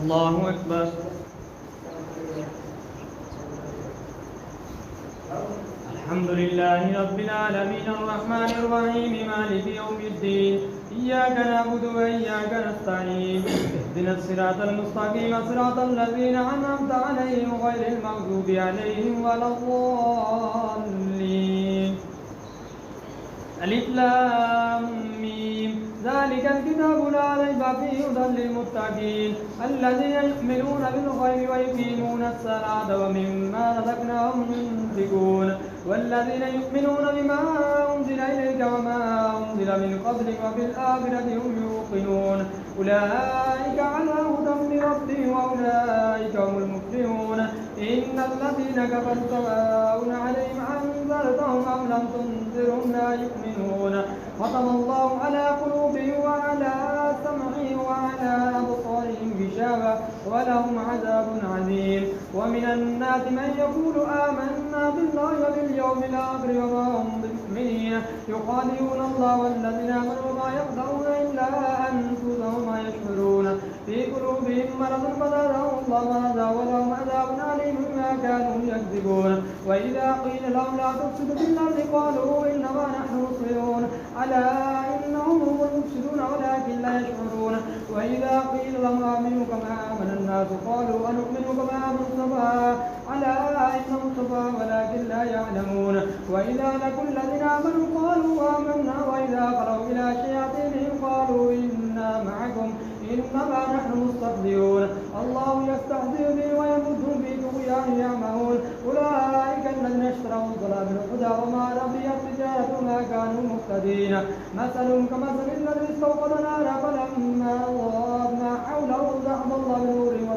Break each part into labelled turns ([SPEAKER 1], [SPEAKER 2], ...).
[SPEAKER 1] الله أكبر. الحمد لله رب العالمين الرحمن الرحيم مالك يوم الدين إياك نعبد وإياك نستعين اهدنا الصراط المستقيم صراط الذين أنعمت عليهم غير المغضوب عليهم ولا الضالين. ألف لام ميم ذلك الكتاب لا ريب فيه هدى للمتقين الذين يؤمنون بالغيب ويقيمون الصلاة ومما رزقناهم ينفقون والذين يؤمنون بما أنزل إليك وما أنزل من قبلك وبالآخرة هم يوقنون أولئك على هدى من ربهم وأولئك هم المفلحون. إن الذين كفروا سواء عليهم أنذرتهم أم لم تنذرهم لا يؤمنون ختم الله على قلوبهم وعلى سمعهم وعلى أبصارهم غشاوة ولهم عذاب عظيم. ومن الناس من يقول آمنا بالله وباليوم الآخر وما هم بمؤمنين يخادعون الله والذين آمنوا وما يخدعون إلا أنفسهم وما يشعرون في قلوبهم مرض فزادهم الله مرضا ولهم عذاب أليم بما كانوا يكذبون. وإذا قيل لهم لا تفسدوا في الأرض قالوا إنما نحن مصلحون ألا إنهم هم المفسدون ولكن لا يشعرون. وإذا قيل لهم آمنوا كما آمن الناس قالوا أنؤمن كما آمن السفهاء ألا إنهم سفهاء ولكن لا يعلمون. وإذا لقوا الذين آمنوا قالوا آمنا وإذا خلوا إلى شياطينهم قالوا إنا معكم إنما نحن مستهزئون الله يستهزئ بهم ويمدهم في طغيانهم يعمهون. أولئك الذين اشتروا الضلال بالهدى وما ربحت تجارتهم ما كانوا مهتدين مثلهم كمثل الذي استوقد نارا فلما أضاءت ما حوله ذهب الله بنورهم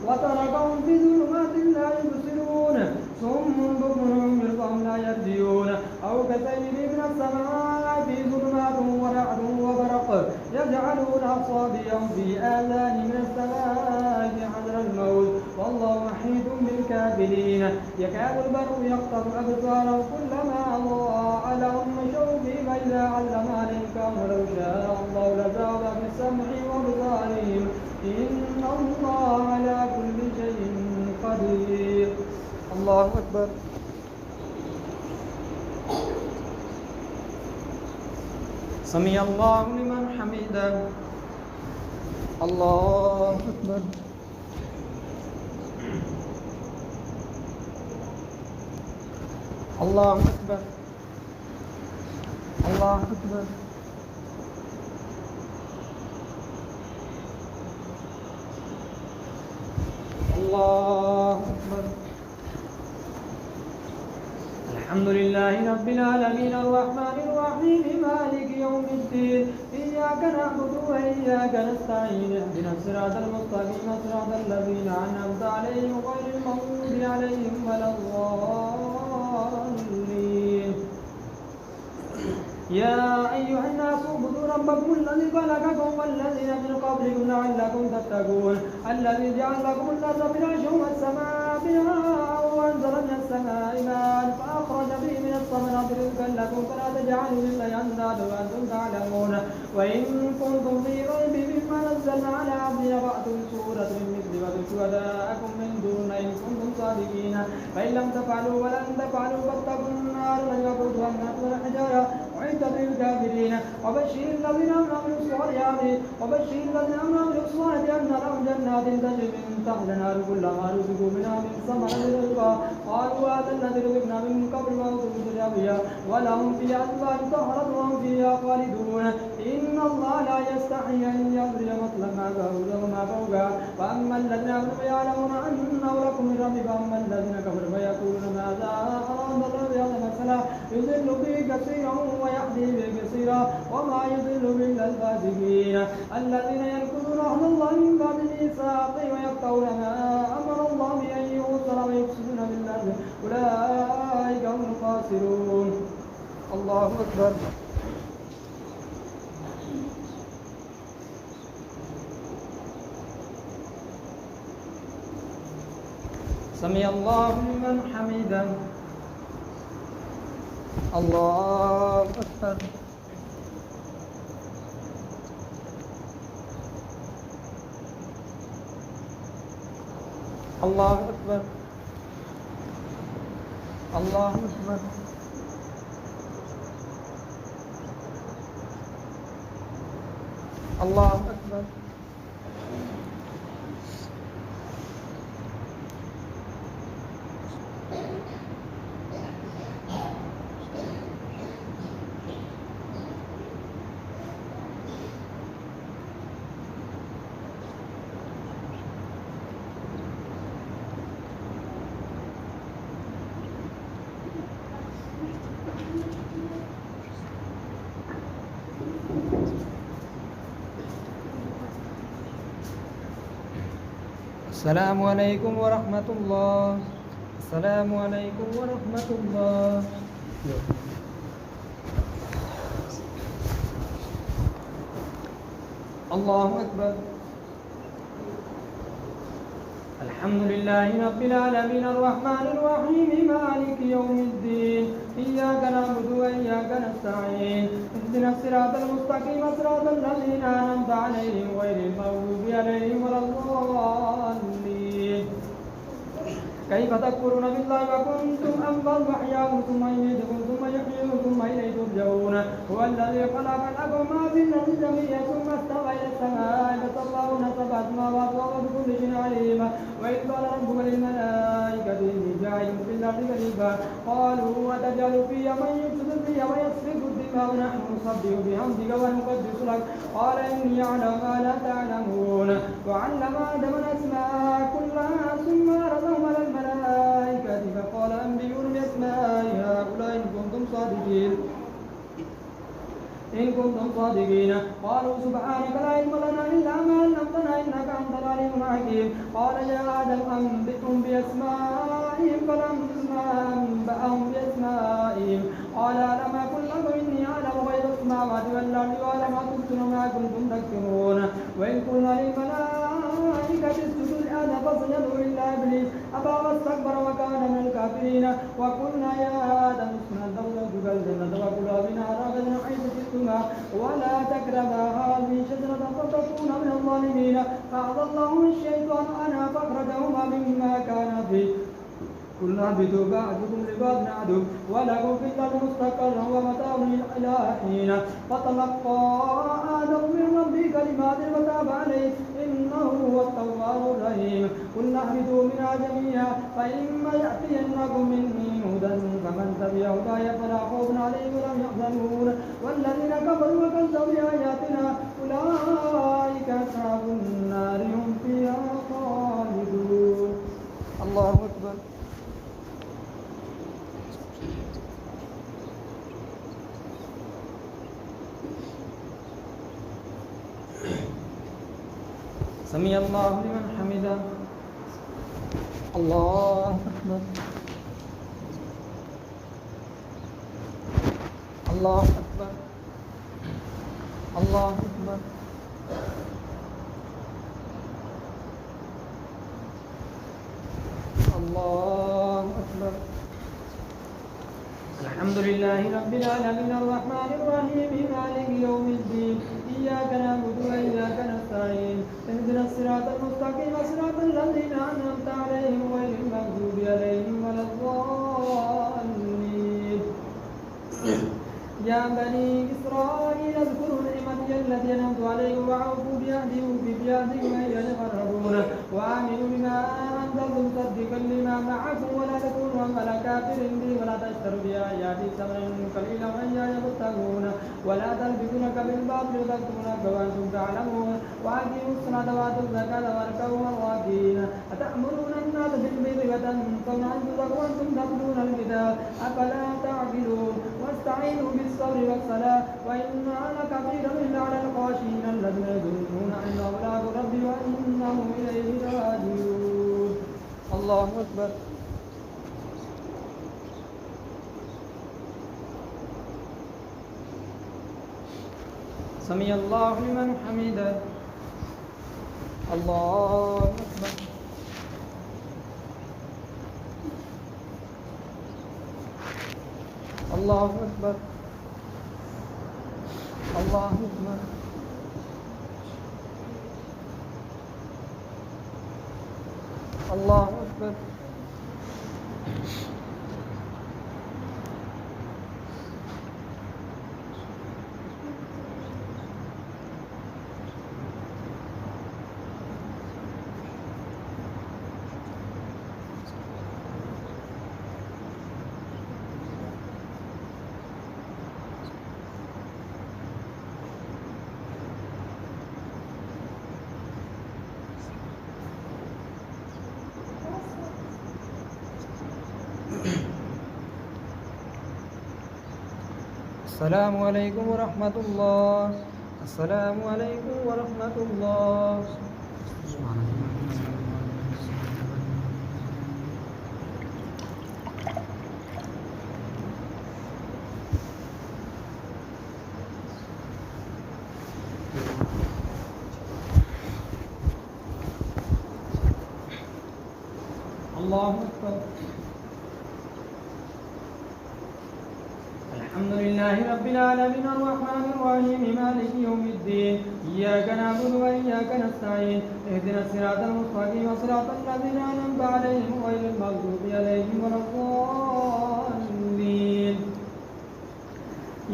[SPEAKER 1] وتركهم في ظلمات لا يبصرون صم بكم عمي فهم لا يهتدون. أو كسيل من السماء في ظلمات ورعد وبرق يجعلون أصابعهم في آذانهم من السماء حذر الموت والله محيط بالكافرين. يكاد البرق يقطع أبصارهم كلما أضاء لهم مشوا فيه فإذا علم عليهم ولو شاء الله لذهب بالسمع وأبصارهم إن الله على كل شيء قدير. الله أكبر. سمع الله لمن حمده. الله أكبر. الله أكبر. الله أكبر. الله أكبر. الحمد لله رب العالمين الرحمن الرحيم مالك يوم الدين إياك نعبد وإياك نستعين اهدنا الصراط المستقيم صراط الذين أنعمت عليهم غير المغضوب عليهم ولا الضالين. يا أيها الناس اعبدوا ربكم الذي خلقكم والذين من قبلكم لعلكم تتقون الذي جعل لكم الأرض فراشا والسماء بناء وأنزل من السماء ماء فأخرج به من الثمرات رزقا لكم فلا تجعلوا لله أندادا وأنتم تعلمون. وإن كنتم في ريب مما نزلنا على عبدنا فأتوا بسورة من مثله وادعوا شهداءكم من دونه إن كنتم صادقين فإن لم تفعلوا ولن تفعلوا فاتقوا النار التي وقودها الناس والحجارة أعدت للكافرين. وبشر الذين آمنوا وعملوا الصالحات أن لهم جنات تجري من تحتها الأنهار كلما رزقوا منها من ثمرة رزقا قالوا هذا الذي رزقنا من قبل وأوتوا بها ولهم فيها أزواج طهرة وهم فيها خالدون. إن الله لا يستحيي أن يضرب مثلا ما بعوضة وما فوقها فأما الذين آمنوا فيعلمون أنه لكم من ربكم وأما الذين كفروا فيقولون ماذا أراد الله بهذا مثلا يضل به كثيرا ويهدي به كثيرا وما يضل إلا الفاسقين الذين ينقضون عهد الله من بعد ميثاقه ويقطعون ما أمر الله به أن يوصل ويفسدون بالأرض أولئك هم الخاسرون. الله أكبر. سمع الله لمن حمده. الله أكبر. الله أكبر الله أكبر الله أكبر السلام عليكم ورحمة الله السلام عليكم ورحمة الله الله أكبر الحمد لله رب العالمين الرحمن الرحيم مالك يوم الدين إياك نعبد وإياك نستعين اهدنا الصراط المستقيم صراط الذين أنعمت عليهم غير المغضوب عليهم ولا الضالين كيف تكفرون بالله وكنتم أموات وأحياء ثم يميتكم ثم يحييكم ثم إليه ترجعون هو الذي خلق لكم ما في الأرض جميعا ثم استوى إلى السماء فسواهن سبع سماوات وهو بكل شيء عليم وإذ قال ربك للملائكة إني جاعل في الأرض خليفة قالوا أتجعل فيها من يفسد فيها ويسفك الدماء ونحن نسبح بحمدك ونقدس لك قال إني أعلم ما لا تعلمون وعلم آدم الأسماء كلها ثم عرضهم على الملائكة فقال أنبئوني بأسماء هؤلاء إن كنتم صادقين قالوا سبحانك لا علم لنا إلا ما علمتنا إنك أنت العليم الحكيم قال يا آدم أنبئهم بأسمائهم فلما أنبأهم بأسمائهم قال ألم أقل لكم إني أعلم غيب السماوات والأرض وأعلم ما تبصرون ما كنتم تكتمون وإذ قلنا للملائكة اسجدوا لآدم فسجدوا إلا إبليس أبى واستكبر وكان من الكافرين وقلنا يا آدم اسكن أنت وزوجك الجنة وكلا منها رغدا حيث شئتما ولا تقربا هذه الشجرة فتكونا من الظالمين فأضلهم الشيطان عنها فأخرجهما مما كان فيه قلنا اهبطوا بعضكم لبعض عدو ولكم في الأرض مستقر ومتاع إلى حين فتلقى آدم من ربه كلمات فتاب عليه إنه هو التواب الرحيم قلنا اهبطوا منها جميعا فإما يأتينكم مني هدى فمن تبع هداي فلا خوف عليهم ولا هم يحزنون والذين كفروا وكذبوا بآياتنا أولئك أصحاب النار هم فيها خالدون الله أكبر سمع الله لمن حمده الله أكبر الله أكبر الله أكبر الله أكبر الحمد لله رب العالمين الرحمن الرحيم مالك يوم الدين إياك نعبد وإياك نستعين اهدنا الصراط المستقيم صراط الذين أنعمت عليهم غير المغضوب عليهم ولا الضالين يا بني إسرائيل اذكروا نعمتي التي أنعمت عليكم وأوفوا بعهدي أوف بعهدكم أيها المقربون وآمنوا بما أنزلت مصدقا لما معكم ولا تكونوا أول كافر بي ولا تشتروا بآياتي ثمنا قليلا وإياي فاتقون ولا تلبسون بالباطل وتكتمون الحق وأنتم تعلمون وأقيموا الصلاة وآتوا الزكاة واركعوا الراكعين أتأمرون الناس بالبر وتنسون أنفسكم وأنتم تتلون الكتاب أفلا تعقلون واستعينوا بالصبر والصلاة وإنها لكبيرة إلا على الخاشعين الذين يظنون أنهم ملاقو ربهم وأنهم إليه راجعون الله أكبر سمع الله لمن حمده الله أكبر الله أكبر الله أكبر الله أكبر. السلام عليكم ورحمة الله. السلام عليكم ورحمة الله. الله أكبر. الحمد لله رب العالمين الرحمن الرحيم مالك يوم الدين إياك نعبد وإياك نستعين اهدنا الصراط المستقيم صراط الذين أنعمت عليهم غير المغضوب عليهم ولا الضالين.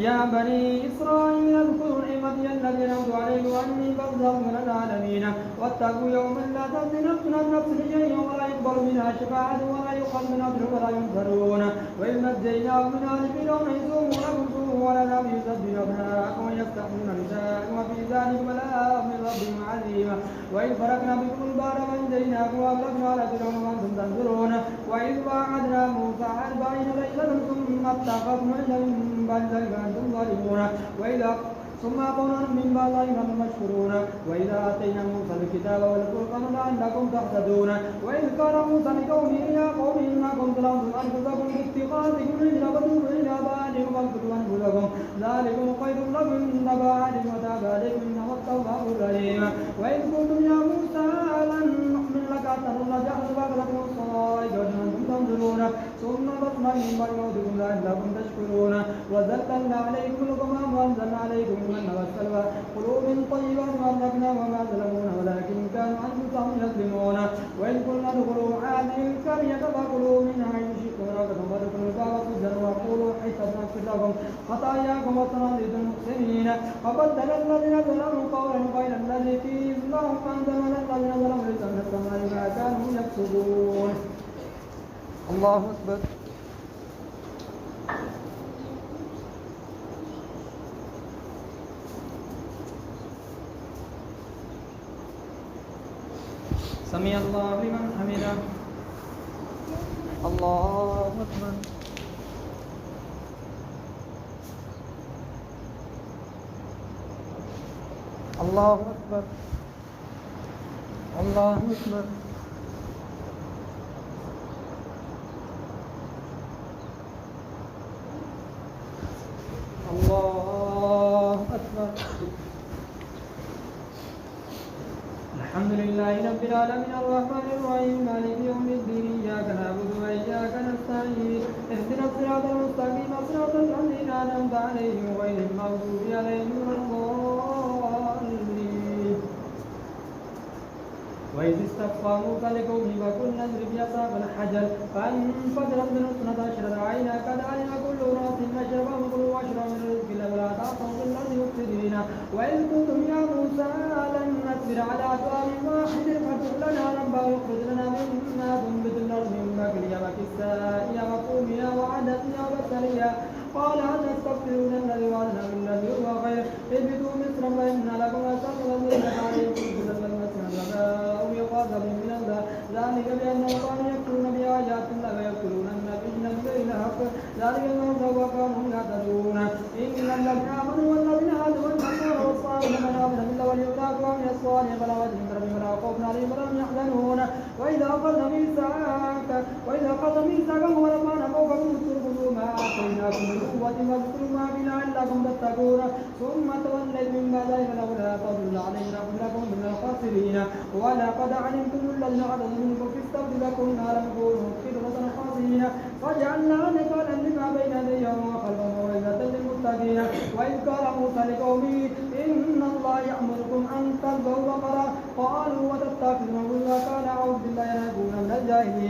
[SPEAKER 1] يا بني إسرائيل اذكروا نعمتي التي أنعمت عليكم وأني فضلتكم على العالمين واتقوا يوما لا تجزي نفس عن نفس شيئا ولا يقبل منها شفاعة ولا يؤخذ من أجر ولا ينصرون. وإذ نجيناكم من آل فرعون يسومونكم سوء العذاب يذبحون أبناءكم ويستحيون نساءكم وفي ذلك بلاء من ربكم عظيم. وإذ فرقنا بكم البحر فأنجيناكم وأغرقنا على فرعون وأنتم تنظرون. وإذ وعدنا موسى 40 ليلة ثم اتخذتم العجل من بعد ذلك أنتم ظالمون. ثم أعطونا من بعد ذلك مشكورون. وإذا آتينا موسى الكتاب والفرقان لعلكم تهتدون. وإذ قال موسى لقومه يا قوم إنكم ظلمتم أنفسكم باتخاذكم العجل فتوبوا إلى بارئكم فاقتلوا أنفسكم ذلكم خير لكم عند بارئكم وتاب عليكم إنه التواب الرحيم. وإذ قلتم يا موسى لن نؤمن لك حتى نرى جهل فأخذتكم الصاعقة وأنتم تنظرون. ثم بطنا من بعد موتكم لعلكم تشكرون. وذللنا عليكم الغمام وأنزلنا عليكم المن والسلوى كلوا من طيبات ما رزقناكم وما ظلمونا ولكن كانوا أنفسهم يظلمون. وإذ قلنا ادخلوا هذه القرية فكلوا منها حيث شئتم رغدا وادخلوا الباب سجدا وقولوا حطة نغفر لكم خطاياكم وسنزيد المحسنين. فبدل الذين ظلموا قولا غير الذي قيل لهم فأنزلنا الذين ظلموا رجزا من السماء بما كانوا يكسبون. الله أكبر. سمع الله لمن حمده. الله أكبر. الله أكبر. الله أكبر. الله أكبر. الحمد لله رب العالمين الرحمن الرحيم مالك يوم الدين إياك نعبد وإياك نستعين اهدنا الصراط المستقيم صراط الذين أنعمت عليهم غير المغضوب عليهم ولا الضالين. وإذ استسقى موسى لقومه فقلنا اضرب بعصاك الحجر فانفجرت منه 12 عينا قد علم كل أناس مشربهم كلوا واشربوا من رزق الله ولا تعصوا في الأرض مفسدين. وإذ قلتم يا موسى لن نصبر على طعام واحد فادع لنا ربك يخرج لنا مما تنبت الأرض من بقلها وكسائها وفومها وعدسها وبصلها قال هل تستغفرون الذي وعدنا بالذي هو خير اهبطوا مصر فإن لكم أسر الذين عليكم جزءا المسجد وما يقاتل من الله ذلك بأنهم كانوا يكفرون بآيات الله ويقتلون النبيين بغير الحق ذلك الموت وكانوا يعتدون. إن الذين آمنوا والذين هادوا والنصارى والصابئين من آمن بالله واليوم الآخر وعمل الصالحات فلا وجه ربهم ولا خوف عليهم ولا هم يحزنون. وإذا أخذنا ميثاقهم ورفعنا فوقكم الطور خذوا ما آتيناكم بقوة واذكروا ما فيه لعلكم تتقون. ثم توليتم من بعد ذلك لولا فضل الله علينا لكم من الخاسرين. ولقد علمتم الذين اعتدوا منكم في السبت لكنا لم يكونوا قردة خاسرين فجعلنا نكالا لما بين يديهم وخلفهم موعظة للمتقين. وإذ قال موسى لقومه إن الله يأمركم أن تذبحوا بقرة قالوا وتتخذون وقال أعوذ بالله أن أكون من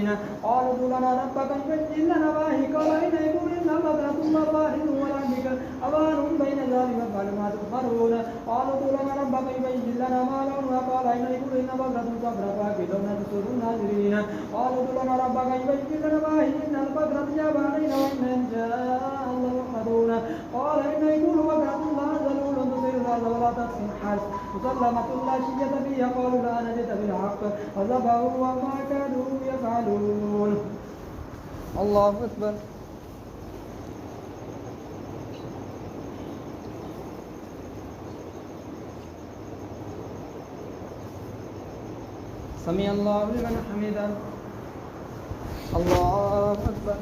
[SPEAKER 1] الناظرين قالوا ادع لنا ربك يبين لنا ما هي قال إن يكون إلا بقرة لا فارغ ولا بكر أوان بين ذلك فافعل ما تؤمرون قالوا ادع لنا ربك يبين لنا ما لونها قال إن يكون إلا بقرة صفراء فاقع تسر الناظرين قالوا ادع لنا ربك يبين لنا ما هي إن البقرة جاب علينا وإن إن شاء الله محمدون قال إن يكون بقرة لا ذلول تصير الأرض ولا تسقي الحرث مسلمة لا شية فيها قالوا لا نجد بالحق فذبحوا وما كانوا يفعلون الله أكبر سمع الله لمن حمده الله أكبر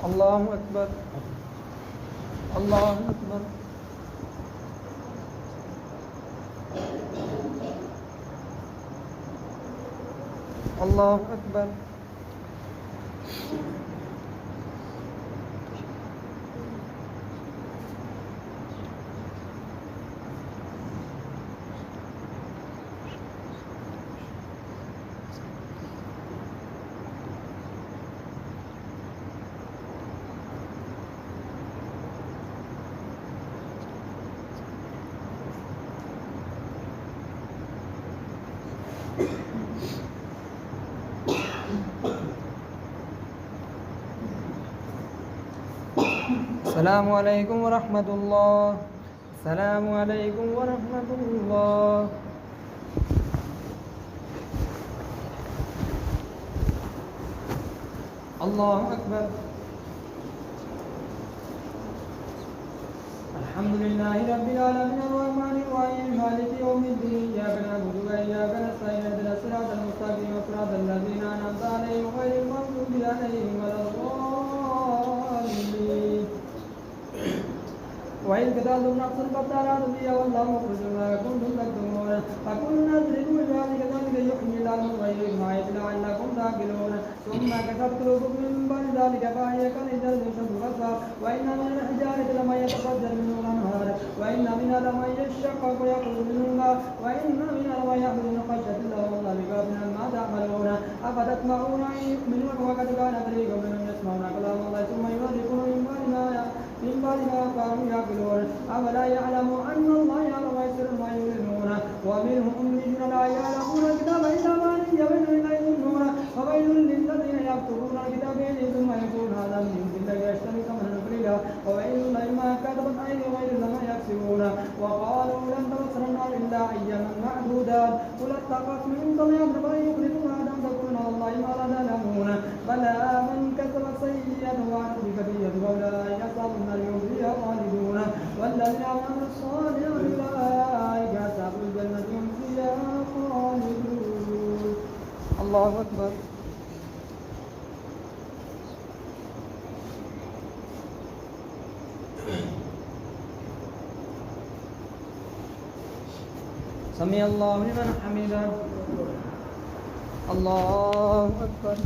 [SPEAKER 1] الله أكبر الله أكبر الله أكبر السلام عليكم ورحمة الله السلام عليكم ورحمة الله الله أكبر الحمد لله رب العالمين الرحمن الرحيم مالك يوم الدين إياك نعبد وإياك نستعين اهدنا الصراط المستقيم صراط الذين أنعمت عليهم غير المغضوب عليهم ولا الضالين وإذ قتلتم نفسا فادارأتم فيها والله مخرج ما كنتم تكتمون فكلنا اضربوا بذلك ذلك يحيي الله الموتى ويحيي لعلكم تعقلون ثم كسبت قلوبكم من بعد ذلك فهي كالحجارة يشد غصا وإن من الحجارة لما يتفجر منه الأنهار وإن منها لما يشقق ويخرج منه الماء وإن منها لما يخرج من خشية الله والله بغافل عما تعملون أفتطمعون أن يؤمنوا وقد كان فريق منهم يسمعون كلام الله ثم يحرفونه من بعد ما كانوا يعقلون أفلا يعلموا أن الله يعلم ما يسرون وما يعلنون ومنهم أميون لا يعلمون الكتاب إلا ما يبين إلا يظنون فويل للذين يكتبون الكتاب ثم يقولون هذا من عند الله يشتري ثمنا قليلا وويل لهم ما كتبت أيديهم وويل لما يكسبون وقالوا لن تمسنا النار إلا أياما معدودات قل اتخذتم من دون الله فلن يخلفوا وعدا تقولون على الله ما لا تعلمون بلى من كسب سيئة وعمل بكبيرة فأولئك أصحاب النار هم فيها خالدون والذين يعملون الصالحات أولئك أصحاب الجنة هم فيها خالدون الله أكبر سمع الله لمن حمده الله أكبر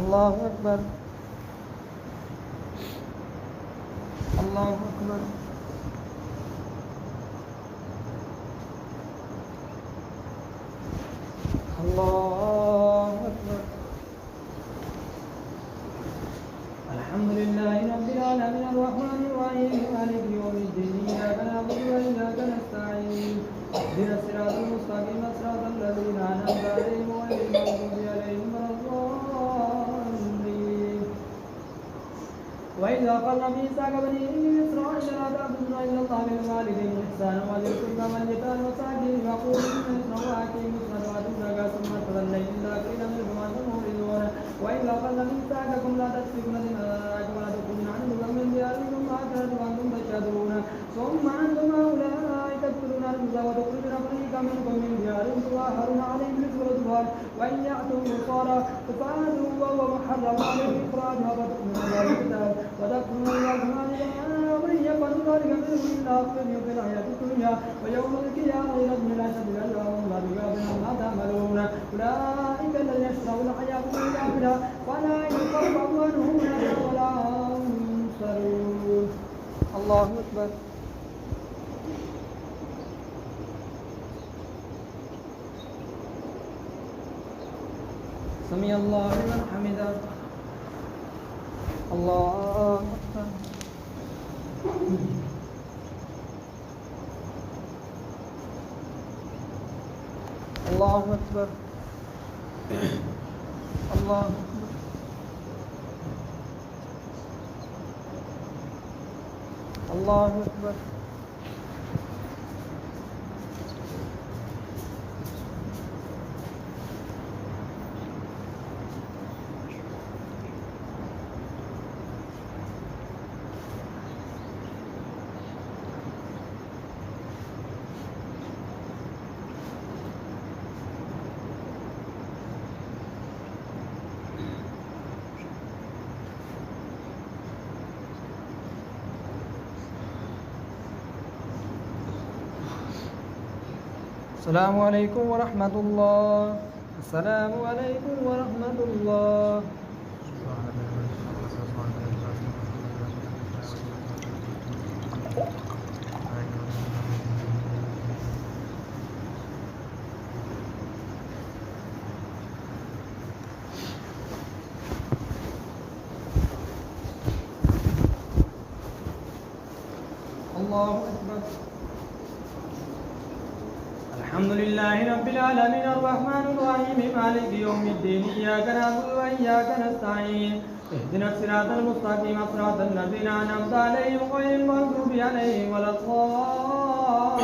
[SPEAKER 1] الله أكبر الله أكبر الله أكبر الحمد لله رب العالمين الرحمن الرحيم مالك يوم الدين إياك نعبد وإياك نستعين اهدنا الصراط المستقيم صراط الذين أنعمت عليهم غير المغضوب عليهم ولا الضالين وإذا قال ميثاق بني إسرائيل لا تعبدون إلا الله بالوالدين إحسانا وذي القربى واليتامى والمساكين وقولوا إنا وأقيموا الصلاة وآتوا الزكاة ثم توليتم إلا قليلا منكم وأنتم معرضون وإذا قال ميثاقكم لا تسفكون دماءكم ولا تخرجون أنفسكم من دياركم ما كنتم وأنتم تشهدون ثم أنتم هؤلاء تقتلون أنفسكم وتخرجون فريقا منكم من ديارهم تظاهرون عليهم بالعدوان وإن يأتوا نصارى فآتوا وهو محرم عليهم إخراجها فتؤمنون بالكتاب وتكفرون بالرحمن ومن يفعل ذلك منهم إلا خزي في الحياة الدنيا ويوم القيامة يردون الأشد الأجر والله بغافل عما تعملون أولئك الذين اشتروا الحياة الدنيا حمده ولا يخفف عنهم ولا هم ينصرون. الله أكبر. سمع الله لمن حمده. الله أكبر. الله أكبر. الله أكبر. الله أكبر. السلام عليكم ورحمة الله. السلام عليكم ورحمة الله. الله أكبر. الحمد لله رب العالمين الرحمن الرحيم مالك يوم الدين إياك نعبد وإياك نستعين اهدنا الصراط المستقيم صراط الذين أنعمت عليهم غير المغضوب عليهم ولا الضالين.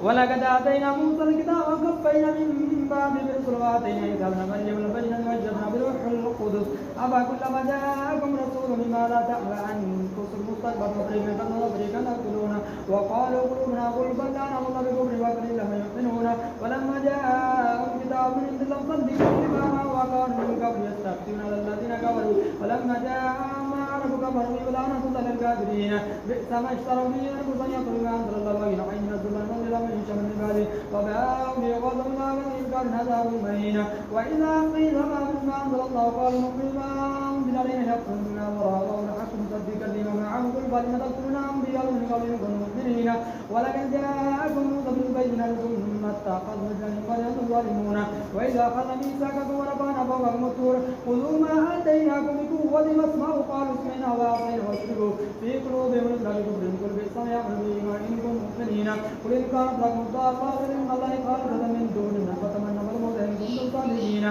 [SPEAKER 1] ولقد آتينا موسى الكتاب وكفينا من بعد بالرسل وآتينا عيسى ابن مريم البينات وأيدناه بروح القدس أفكلما جاءكم رسول بما لا تهوى أنفسكم مستكبرون فريقا وفريقا تقتلون وقالوا قلوبنا غلف كان الله بكفر وقليلا ما يؤمنون ولما جاءهم كتاب من عند الله مصدق لما معه وكانوا من قبل يستفتون على الذين كفروا ولما جاءهم ما عرفوا كفروا به ولعنة الله للكافرين بئس ما اشتروا به أنفسهم يقولون ما أنزل الله وإن عين الظلم من شر عباده وباءوا بغضب ما كان عذاب مهين وإذا قيل ما أنزل الله قالوا نؤمن ما أنزل علينا يكفرون بما وراءه والحق مصدقا لما معه قل فلم تقتلون أنبياء من قبل إن كنتم مؤمنين ولقد جاءكم موسى بالبينات ثم اتخذتم الجحيم فلينظر الظالمون وإذا أخذ ميثاقكم ورفعنا فوقكم الطور خذوا ما آتيناكم بقوة واسمعوا قالوا سمعنا وأطعنا واشربوا في قلوبهم الإسلام بكفرهم قل بئس ما يعمل به ما إن كنتم مؤمنين قل إن كانت لكم ضالة من الله خالصة من دون الناس فتمنوا الموت إن كنتم صادقين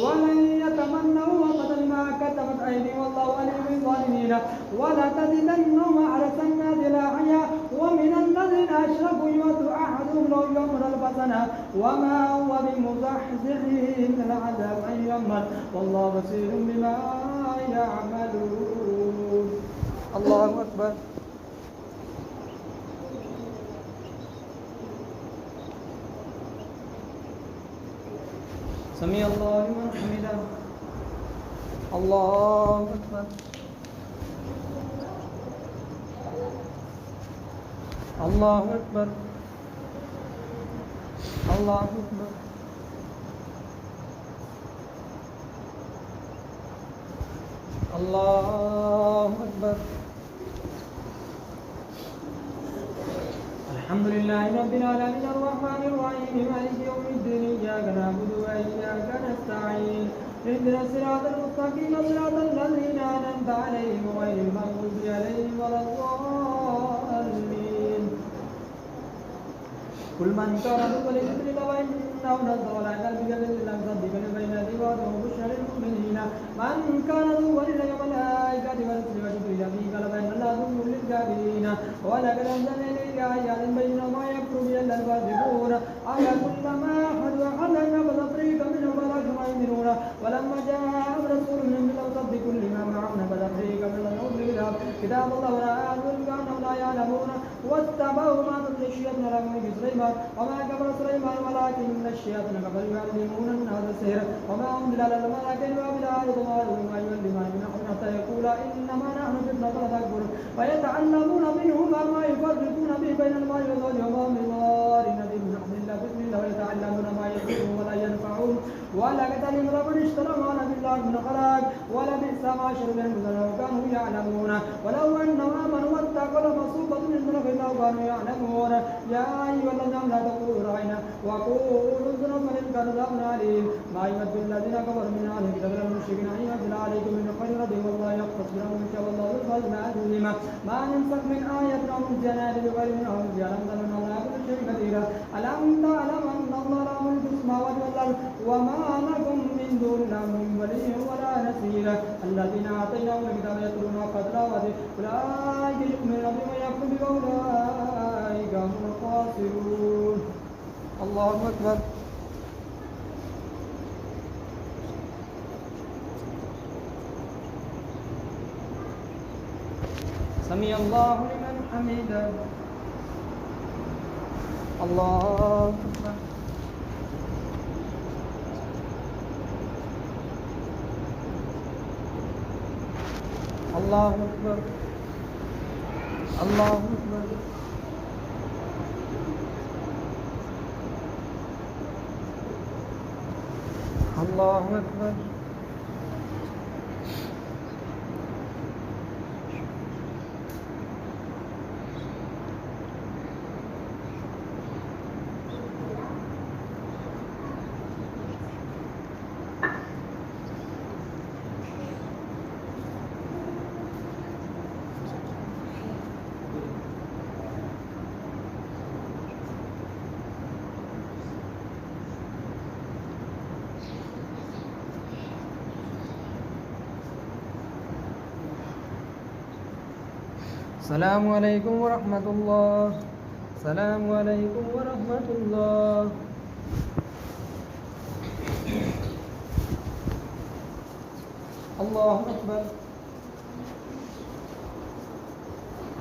[SPEAKER 1] ولن يتمنوا أبدا ما كتبت أيديهم والله عليم بالظالمين ولتجدنهم أحرص الناس الأحياء ومن الذين أشركوا يود أحدهم لو يعمر ألف سنة وما هو بمزحزحه من العذاب أن يعمر والله بصير بما يعملون. الله أكبر. سمع الله لمن حمده. الله أكبر. الله أكبر. الله أكبر. الله أكبر. الحمد لله رب العالمين الرحمن الرحيم مالك يوم الدين إياك نعبد وإياك نستعين اهدنا الصراط المستقيم صراط الذين أنعمت عليهم غير المغضوب عليهم ولا الضالين. قل من كان عدوا لجبريل فإنه نزل على قلبك بالله مصدقا بين يديه وبشرى للمؤمنين من كان عدوا للملائكة ورسل وجبريل فيه قال فإن الله عدو للكافرين ولقد أنزلنا إليك آيات بينات ما يكفر بها إلا الفاسقون أفكلما أحدوا أحدا نبذ فريقا منهم فلا يؤمنون ولما جاءهم رسول منهم مصدق لما معهم نبذ فريقا منهم أوتوا كتاب الله وراء كأنهم لا يعلمون واتبعوا ما تتلو الشياطين على ملك سليمان وما كفر سليمان ولكن الشياطين كفروا يعلمون الناس السحر وما أنزل على الملائكة وبالآية وما يعلمان من أحد حتى يقولا إنما نحن فتنة فلا تكفر ويتعلمون منهما ما يفرقون به بين المرء والزوج وما هم بضارين به من أحد إلا بإذن إلا ويتعلمون ما يضرهم ولا ينفعهم ولقد علم من اشترى ما بالله من خلاق ولبئس ما شرب المثل لو كانوا يعلمون ولو أنهم آمنوا واتقوا لمصوبة من ربهم لو كانوا يعلمون يا أيها الذين لا تقولوا راعنا وقولوا انظروا من كان عذاب عليم ما يود الذين كفروا من أهل الكتاب والمشركين أن ينزل عليكم من خير ربهم والله يختص برحمته من شاء والله ذو الفضل العظيم ما ننسخ من آية أو ننسها بغير من أو ننسها لم تكن الله كل شيء قديرا ألم تعلم أن الله له ملك السماوات والأرض وما لكم من دون الله من ولي ولا نصير الذين آتيناهم الكتاب يتلون حق تلاوته أولئك يؤمنون بما يكفر بأولئك هم الخاسرون الله أكبر سمع الله لمن حمده الله أكبر الله أكبر الله أكبر الله أكبر السلام عليكم ورحمة الله السلام عليكم ورحمة الله الله أكبر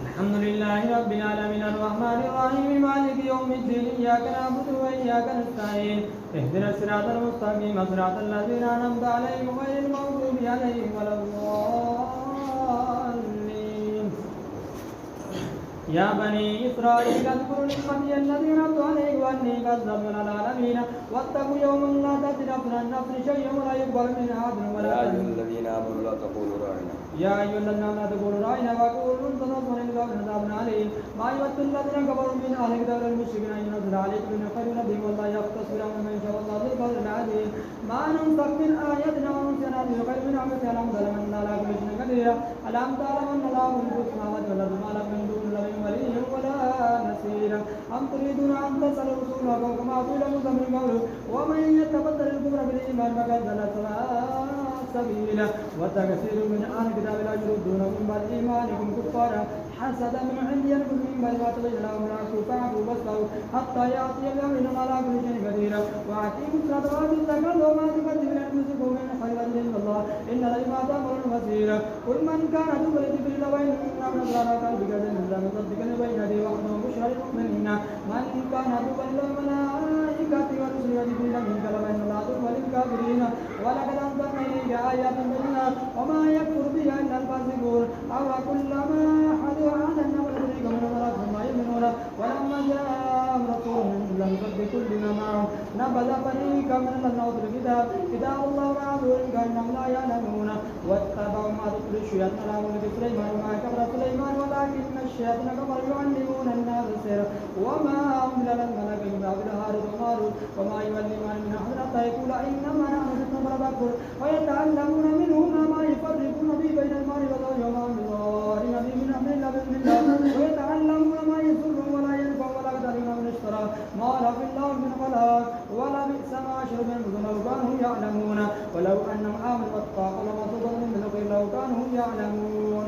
[SPEAKER 1] الحمد لله رب العالمين الرحمن الرحيم مالك يوم الدين إياك نعبد وإياك نستعين اهدنا الصراط المستقيم صراط الذين أنعمت عليهم غير المغضوب عليهم ولا الضالين يا بني إسرائيل اذكروا نعمتي التي أنعمت عليكم وأني كذبت العالمين واتقوا يوما لا تجزي نفس عن نفس شيئا ولا يقبل منها عدل ولا
[SPEAKER 2] يا أيها الذين آمنوا لا تقولوا راعنا
[SPEAKER 1] يا أيها الذين آمنوا لا تقولوا راعنا وقولوا انظروا إن الله عذاب عليم ما يود الذين كفروا من أهل الكتاب والمشركين أن ينزل عليكم من خير ربهم والله يختص برحمته من يشاء والله ذو الفضل العظيم ما ننسخ من آية أو ننسها بغير من أمرها ألم تعلم أن الله على كل شيء قدير ألم تعلم أن الله ملك السماوات والأرض ما لكم من دون الله من ولي ولا نصير أم تريدون أن تسألوا رسولكم كما سئل موسى من قبل ومن يتبدل الكفر بالإيمان فقد ضل سواء سبيلا وكثير من أهل الكتاب لا يردون من بعد إيمانكم كفارا حسدا من عند أنفسهم من بعد ما تبين لهم الحق فاعفوا واصفحوا حتى يأتي بأمر الله على كل شيء قدير وأقيموا الصلاة وآتوا الزكاة وما تقدموا لأنفسكم من خير عند الله إن الله بما تعملون بصير قل من كان يريد بالله وإن نصر على قلبك زندا مصدقا بين يديه وحده بشرى للمؤمنين من كان يريد الملائكة ورسله وجبريل من كلام إن الله عدو للكافرين ولقد أنزلنا إليك آيات بينات وما يكفر بها إلا الفاسقون أو كلما حدوا عهدا ولديك من الملك ثم يؤمنون ولما جاءهم رسول لم يصدق بما معهم نبذ فريق من الذين أوتوا الكتاب كتاب الله وعبدوا كأنهم لا يعلمون واتبعوا ما تتلو الشياطين على ملك سليمان وما كفر سليمان ولكن الشياطين كفروا يعلمون الناس السحر وما أنزل الملكين ببابل هاروت وماروت وما يعلمان من أحد حتى يقول إنما نحن فتنة فلا تكفر ويتعلمون منهما ما يفرقون به بين المرء والزوج وما هم بضارين به من أمر الله بإذن الله ويتعلمون ما يضرهم ولا ينفعهم ولا يقدرون من اشترى ما له في الله من خلاق ولبئس ما شرب أنفسهم لو كانوا يعلمون ولو أنهم آمنوا واتقوا لمصوبة من ذكر لو كانوا يعلمون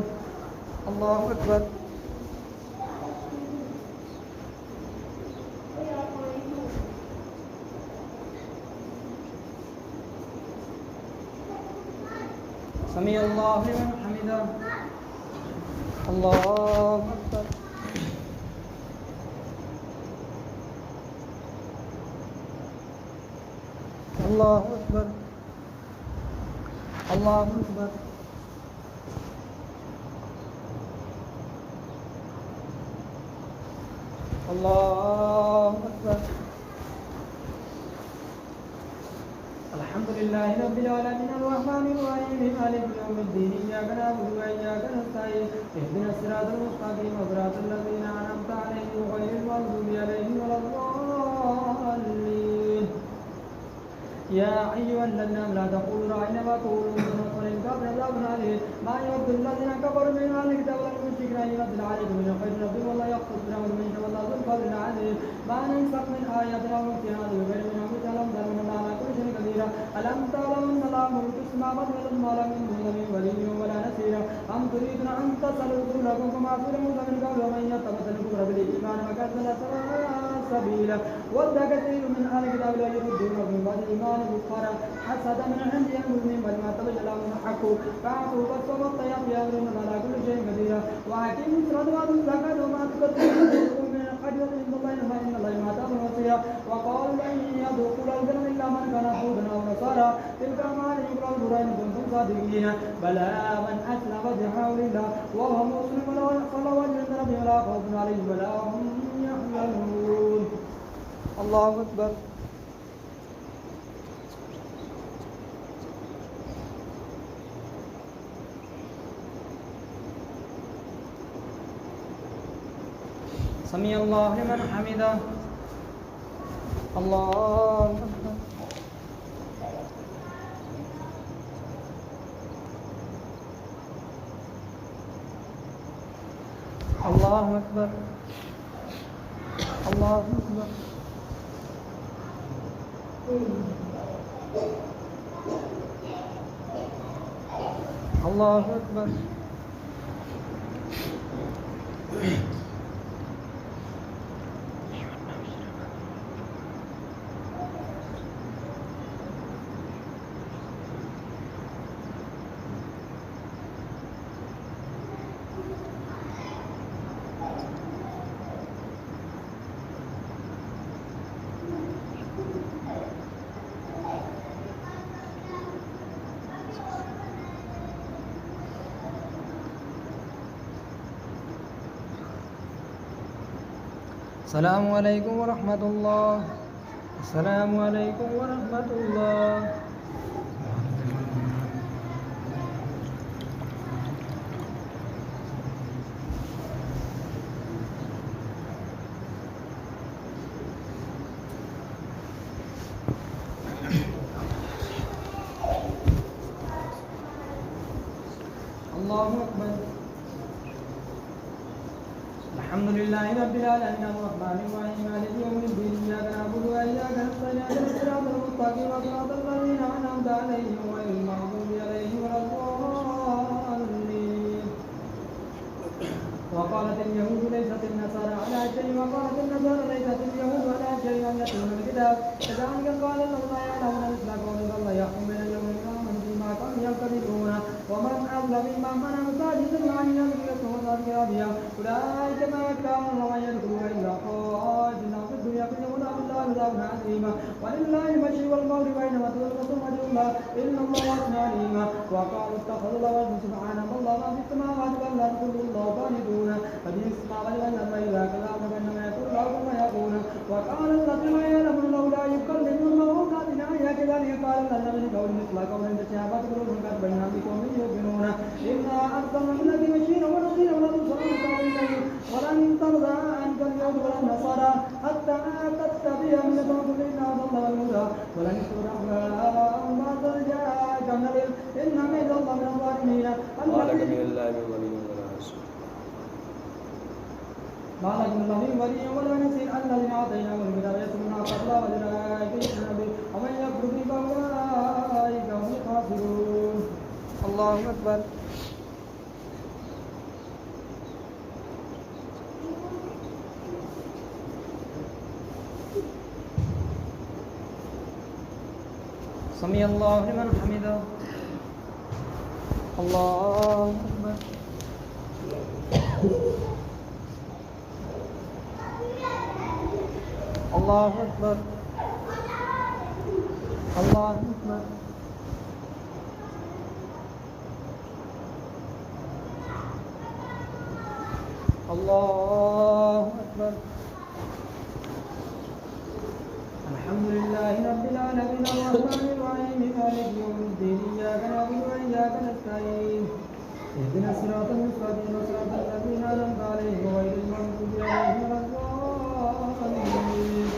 [SPEAKER 1] الله أكبر سمع الله لمن حمده الله أكبر الله أكبر الله أكبر الله أكبر الحمد لله رب العالمين الرحمن الرحيم مالك يوم الدين إياك نعبد وإياك نستعين اهدنا الصراط المستقيم صراط الذين أنعمت عليهم غير المغضوب عليهم ولا الضالين يا أيها الذين آمنوا لا تقولوا راعنا وقولوا انظرنا وللكافرين عذاب أليم ما يود الذين كفروا من أهل الكتاب والمشركين أن ينزل عليكم من خير ربهم والله يختص برحمته من يشاء والله ذو الفضل العظيم ما ننسخ من آية أو ننسها بغير منها مثلا ظلم الله على كل شيء قدير ألم تعلم أن الله ملك السماوات والأرض ما لم يكن له من ولي ولا نصير أم تريدون أن تصلوا رسولكم كما أرسل موسى من قبل ومن يتبع الكفر بالإيمان فقد ضل سواء سبيلا ود كثير من أهل الكتاب لا يردونكم من بعد الإيمان كفارا حسدا من عند أنفسهم بل ما تبين لهم الحق فاعفوا واصفحوا واتقوا أمر الله على كل شيء قدير وأقيموا الصلاة وآتوا الزكاة وما تقدموا من خير عند الله فإن الله بما تعملون بصير وقالوا لن يدخل الجنة إلا من كان هودا أو نصارى تلك أمانيهم قل أولئك إن كنتم صادقين بلى من أسلم وجهه لله وهو مسلم فله أجر عند ربه ولا خوف عليهم ولا هم يحزنون الله أكبر سمع الله لمن حمده الله أكبر الله أكبر الله أكبر الله أكبر السلام عليكم ورحمة الله السلام عليكم ورحمة الله الله أكبر الحمد لله رب العالمين الرحمن الرحيم مالك يوم الدين إياك نعبد وإياك نستعين اهدنا الصراط المستقيم صراط الذين أنعمت عليهم غير المغضوب عليهم ولا الضالين وقالت اليهود ليست النصارى على شيء وقالت النصارى ليست اليهود على شيء أم يتلون الكتاب كذلك قال الله لا يعلمون مثل قول الله يحكم بين اليوم الآخر فيما كانوا يختلفون ومن أظلم ممن منع مساجد الله يذكر وذلك أبيا أولئك ما يكرهون ومن يذكرون إلا خائفين في الدنيا فيقول بالله عذاب عظيما ولله المشرق والمغرب أينما تولوا وجه الله إن الله واسع عليما وقالوا اتخذ الله ولدا سبحانه الله ما في السماوات والأرض كل الله قانتون فبه السماء والأرض فإذا كذب فإنما يقول له كما يقول وقال الذين يعلمون لولا يكلمنا الله هذه الآية كذلك قال الذين من قول مثل قول تشابهت قلوبهم قد بينا بكم يؤمنون إنا أرسلنا إليك بشيرا ونذيرا ولا تبصرون ولن ترضى عنك اليهود ولا النصارى حتى تتبع ملتهم قل إن أضل والهدى ولن ترضى بعد جاءك من العلم إن ميت الله من الظالمين
[SPEAKER 2] ما لك من الله من ولي ولا نصير
[SPEAKER 1] ما لك من الله من ولي ولا نصير الذين أعطيناهم الكتاب يتلون آيات الله أولئك يؤمنون به ومن يكفر به فأولئك هم الخاسرون الله أكبر سمع الله لمن حمده الله أكبر الله أكبر الله أكبر الله أكبر الحمد لله رب العالمين الرحمن الرحيم نستعين اهدنا الصراط المستقيم صراط الذين أنعمت عليهم غير المغضوب عليهم ولا الضالين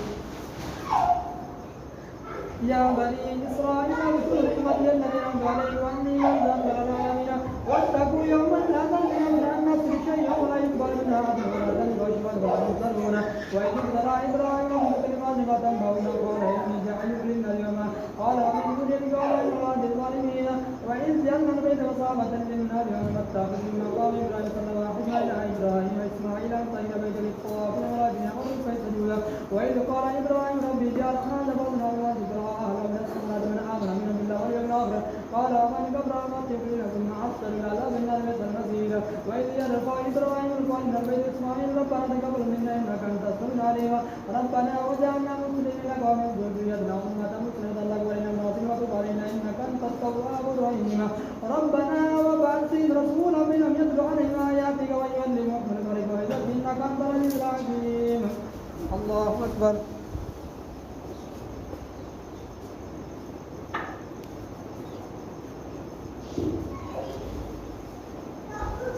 [SPEAKER 1] يا بني إسرائيل اذكروا نعمتي التي أنعمت عليكم وأني لم أنزل العالمين واتقوا يوما لا تجزي من النفس شيئا ولا يقبل منها عدل ولا تنفع ولا ينصرون وإذ ابتلى إبراهيم بكلمات فتنبأهن قال إني جاعلك للناس إماما قال ومن ذريتك قال إن الله للظالمين وإذ جعلنا البيت مثابة للناس وأمنا اتخذ من مقام إبراهيم صلى الله عليه وسلم إلى إبراهيم وإسماعيل أن طهر بيت للطوافين والعاكفين والركع السجود وإذ قال إبراهيم ربي اجعل هذا بطنا وذكرى أهله من آمن منهم بالله واليوم الآخر قال ومن كفر فأمتعه ثم عصر إلى عذاب النار بئس المصير وإذ يرفع إبراهيم القواعد من بيت إسماعيل ربنا تقبل منا إنك أنت السميع العليم ربنا وجعلنا مسلمين لك ومن ذريتنا أمة مسلمة لك وإلينا وتب علينا إنك أنت التواب الرحيم ربنا وابعث فيهم رسولا منهم يتلو عليهم آياتك ويعلمهم الكتاب ويزكيهم إنك أنت العزيز الحكيم الله أكبر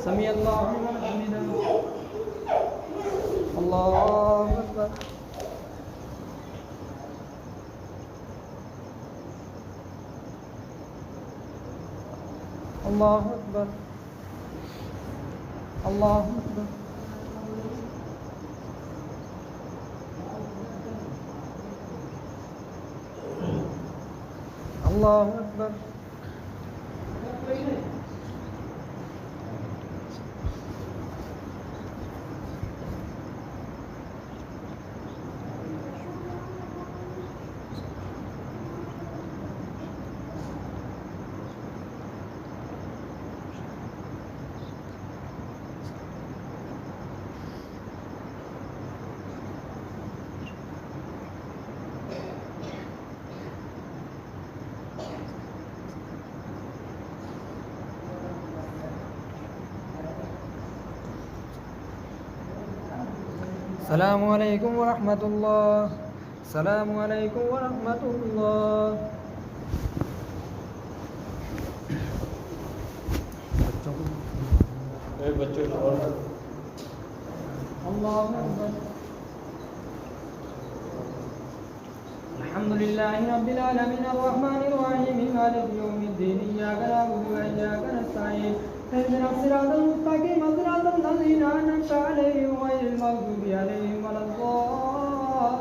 [SPEAKER 1] سمع الله لمن حمده الله أكبر الله أكبر الله أكبر الله أكبر السلام عليكم ورحمة الله السلام عليكم ورحمة الله الله أكبر الحمد لله رب العالمين الرحمن الرحيم مالك يوم الدين إياك نعبد وإياك نستعين اهدنا الصراط المستقيم صراط الذين أنعمت عليهم غير المغضوب عليهم ولا الضالين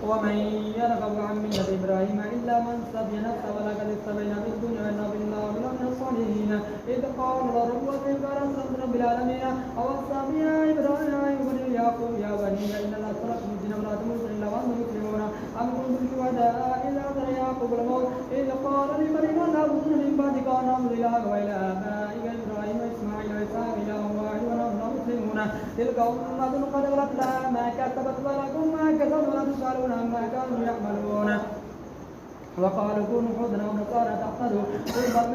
[SPEAKER 1] ومن يرغب عن ملة إبراهيم إلا من سفي نفسه ولقد اصطفينا في الدنيا وإنا بالله من الصالحين إذ قال ربك قال أسلمت رب العالمين أوصى بها إبراهيم بني يعقوب يا بني إن الله اصطفاكم الدين ولا تموتن إلا وأنتم مسلمون أم كنتم شهداء إذ حضر يعقوب الموت إذ قال لبنيه لا تأخذن من بعدك ونعبد إلهك وإلى آبائك إبراهيم وإسماعيل وإسحاق إله واحد ونحن مسلمون تلك أمة قد خلت لها ما كسبت ولكم ما كسبتم ولا تسألون عما كانوا يعملون وقالوا كونوا هودا ونصارى تهتدوا قل بل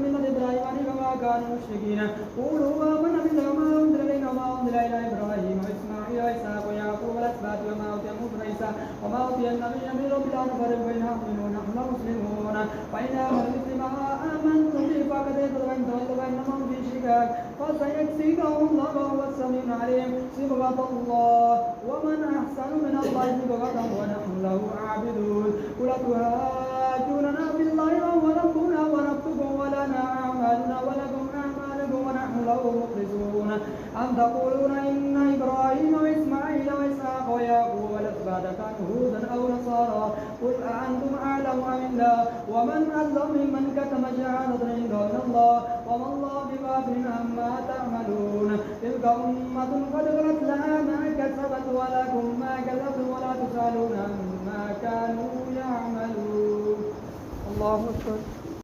[SPEAKER 1] من إبراهيم حنيفا وما كانوا مشركين قولوا آمنا بالله وما أنزل إلينا وما أنزل إلى إبراهيم وإسماعيل وإسحاق ويعقوب والأسباط وما أوتي موسى وعيسى وما أوتي النبيون من رب لا نفرق بينهم ونحن مسلمون فإن آمنوا مثل ما آمنتم به فقد اهتدوا وإن تولوا فإنما هم في شقاق فسيكفيكهم الله وهو السميع العليم صبغة الله ومن أحسن من الله صبغة ونحن له عابدون قل تهاجوننا بالله وهو ربنا وربكم ولنا أعمالنا ولكم أعمالكم ونحن له مخلصون أم تقولون إن إبراهيم وإسماعيل وإسحاق ويعقوب والأسباط كانوا هودا أو نصارى قل أأنتم أعلم أم الله ومن أظلم ممن كتم شهادة عند الله وما الله بغافل عما تعملون تلك أمة قد خلت لها ما كسبت ولكم ما كسبتم ولا تسألون عما كانوا يعملون الله أكبر